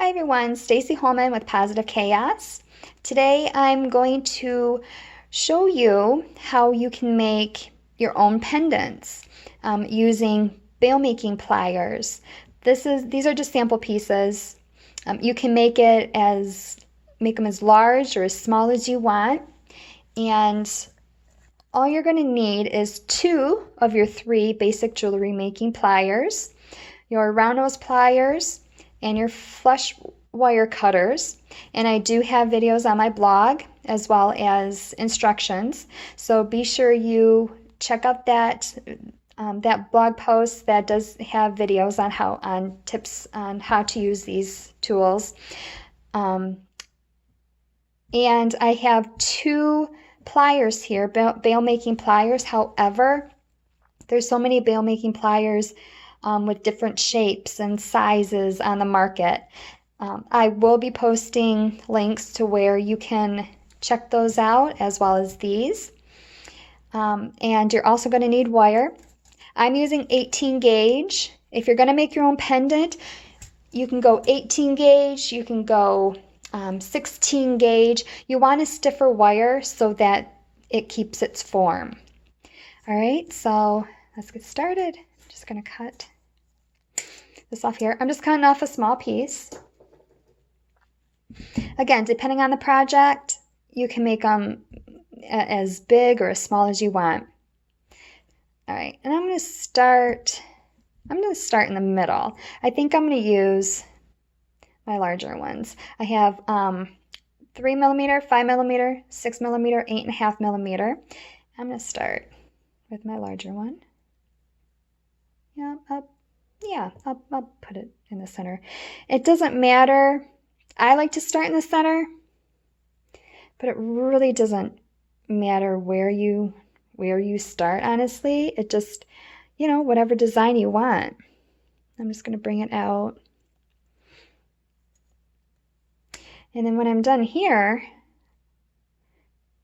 Hi everyone, Stacy Holman with Positive Chaos. Today I'm going to show you how you can make your own pendants using bail making pliers. These are just sample pieces. You can make them as large or as small as you want, and all you're going to need is 2 of your 3 basic jewelry making pliers, your round nose pliers, and your flush wire cutters. And I do have videos on my blog as well as instructions, so be sure you check out that blog post that does have videos on tips on how to use these tools. And I have 2 pliers here, bail making pliers. However, there's so many bail making pliers with different shapes and sizes on the market. I will be posting links to where you can check those out, as well as these. And you're also going to need wire. I'm using 18 gauge. If you're going to make your own pendant, you can go 18 gauge, you can go 16 gauge. You want a stiffer wire so that it keeps its form. All right, so let's get started. I'm just going to cut this off here. I'm just cutting off a small piece. Again, depending on the project, you can make them as big or as small as you want. All right, and I'm going to start in the middle. I think I'm going to use my larger ones. I have 3mm, 5mm, 6mm, 8.5mm. I'm going to start with my larger one. I'll put it in the center. It doesn't matter. I like to start in the center, but it really doesn't matter where you start, honestly. It just, whatever design you want. I'm just going to bring it out. And then when I'm done here,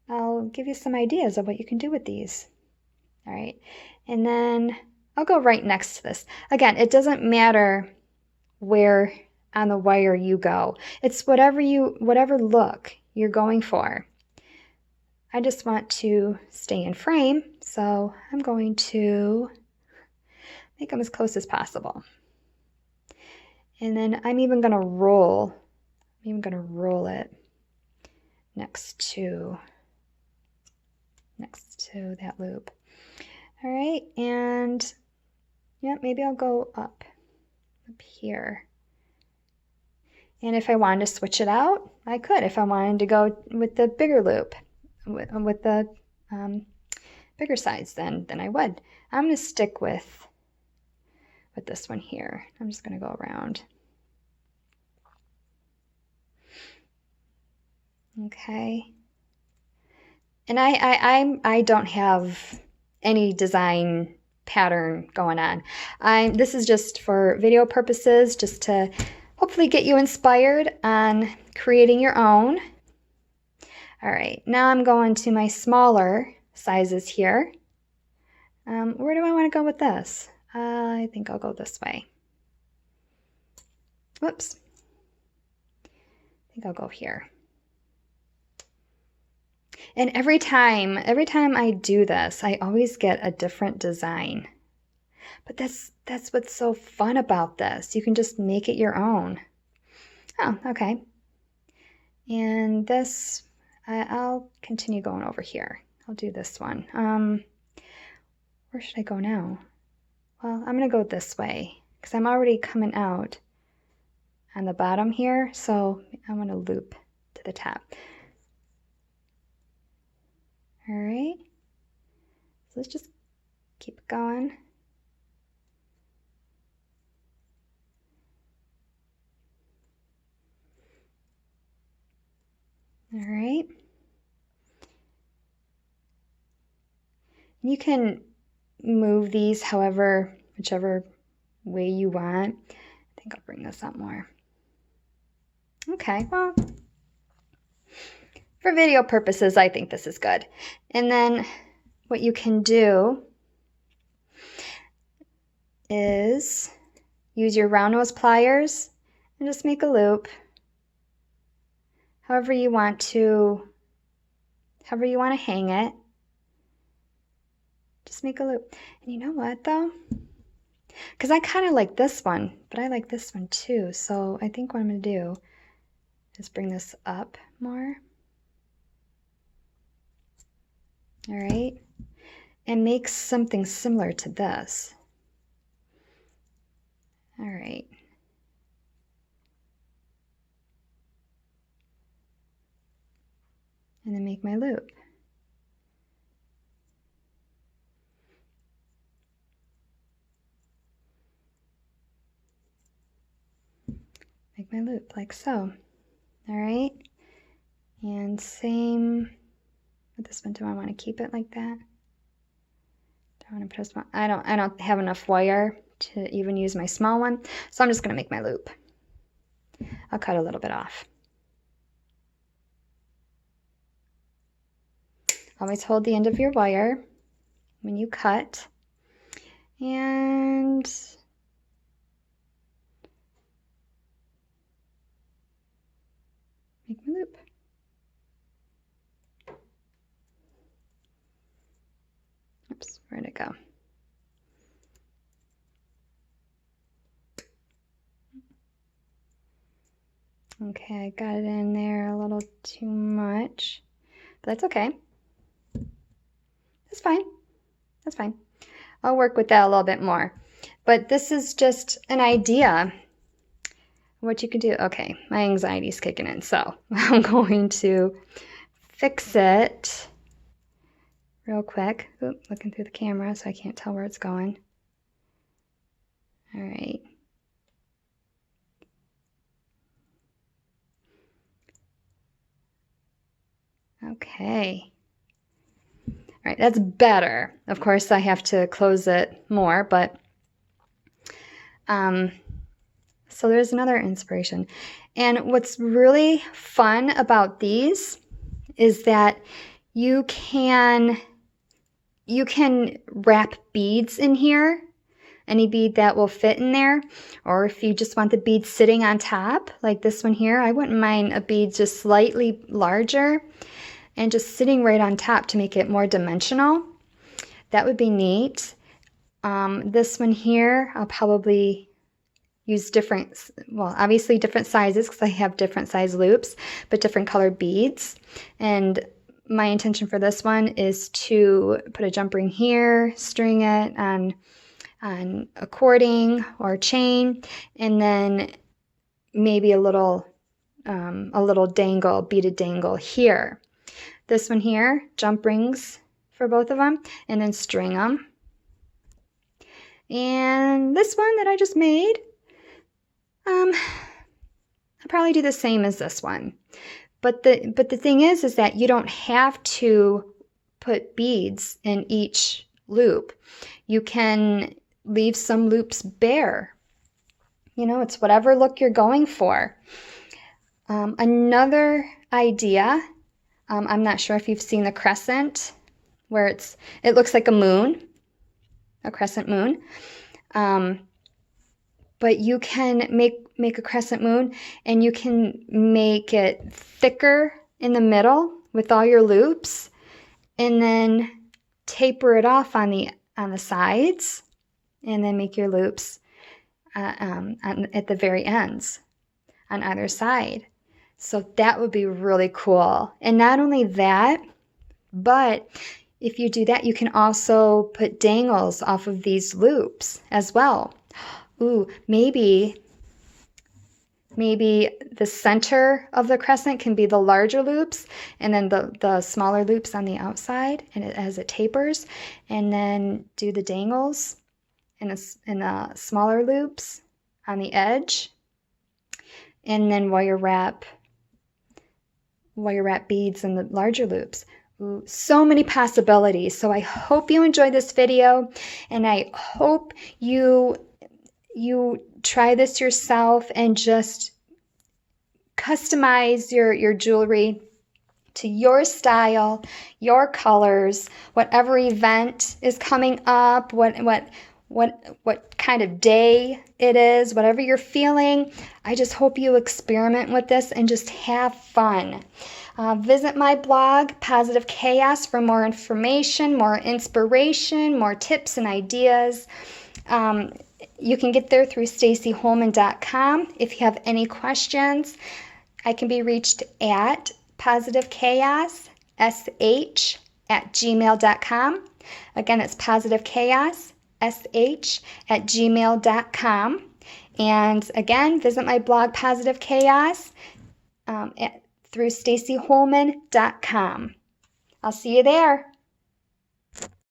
I'll give you some ideas of what you can do with these. All right, and then I'll go right next to this. Again, it doesn't matter where on the wire you go. It's whatever look you're going for. I just want to stay in frame, so I'm going to make them as close as possible. And then I'm even going to roll it next to that loop. All right, and yeah, maybe I'll go up here. And if I wanted to switch it out, I could. If I wanted to go with the bigger loop, with the bigger sides, then I would. I'm going to stick with this one here. I'm just going to go around. Okay. And I don't have any design pattern going on. This is just for video purposes, just to hopefully get you inspired on creating your own. All right, now I'm going to my smaller sizes here. Where do I want to go with this? I think I'll go this way. Whoops. I think I'll go here. And every time I do this, I always get a different design. But that's what's so fun about this. You can just make it your own. Oh, okay. And this, I'll continue going over here. I'll do this one. Where should I go now? Well, I'm going to go this way because I'm already coming out on the bottom here. So I'm going to loop to the top. All right, so let's just keep going. All right. You can move these whichever way you want. I think I'll bring this up more. Okay, well, for video purposes, I think this is good. And then what you can do is use your round nose pliers and just make a loop. However you want to hang it. Just make a loop. And you know what though? Because I kind of like this one, but I like this one too. So I think what I'm going to do is bring this up more. All right. And make something similar to this. All right. And then make my loop. Make my loop like so. All right. And same with this one. Do I want to keep it like that? Do I want to put a small? I don't have enough wire to even use my small one, so I'm just going to make my loop. I'll cut a little bit off. Always hold the end of your wire when you cut, and make my loop. Oops, where'd it go? Okay, I got it in there a little too much, but that's okay. That's fine. That's fine. I'll work with that a little bit more. But this is just an idea what you can do. Okay, my anxiety is kicking in, so I'm going to fix it real quick. Oop, looking through the camera so I can't tell where it's going. All right. Okay. All right, that's better. Of course, I have to close it more, but so there's another inspiration. And what's really fun about these is that you can wrap beads in here, any bead that will fit in there, or if you just want the bead sitting on top, like this one here, I wouldn't mind a bead just slightly larger and just sitting right on top to make it more dimensional. That would be neat. This one here, I'll probably use different, well, obviously different sizes because I have different size loops, but different colored beads. And my intention for this one is to put a jump ring here, string it on a cording or chain, and then maybe a little dangle, beaded dangle here. This one here, jump rings for both of them, and then string them. And this one that I just made, I'll probably do the same as this one. But the thing is that you don't have to put beads in each loop. You can leave some loops bare. You know, it's whatever look you're going for. Another idea, I'm not sure if you've seen the crescent, where it looks like a moon, a crescent moon. But you can make a crescent moon, and you can make it thicker in the middle with all your loops, and then taper it off on the sides, and then make your loops at the very ends on either side. So that would be really cool. And not only that, but if you do that, you can also put dangles off of these loops as well. Ooh, maybe the center of the crescent can be the larger loops, and then the smaller loops on the outside, and as it tapers, and then do the dangles in the smaller loops on the edge, and then wire wrap beads in the larger loops. Ooh, so many possibilities. So I hope you enjoyed this video, and I hope you try this yourself and just customize your jewelry to your style, your colors, whatever event is coming up, what kind of day it is, whatever you're feeling. I just hope you experiment with this and just have fun. Visit my blog, Positive Chaos, for more information, more inspiration, more tips and ideas. You can get there through stacyholman.com. If you have any questions, I can be reached at positivechaossh@gmail.com. Again, it's positivechaossh@gmail.com. And again, visit my blog, Positive Chaos, through stacyholman.com. I'll see you there.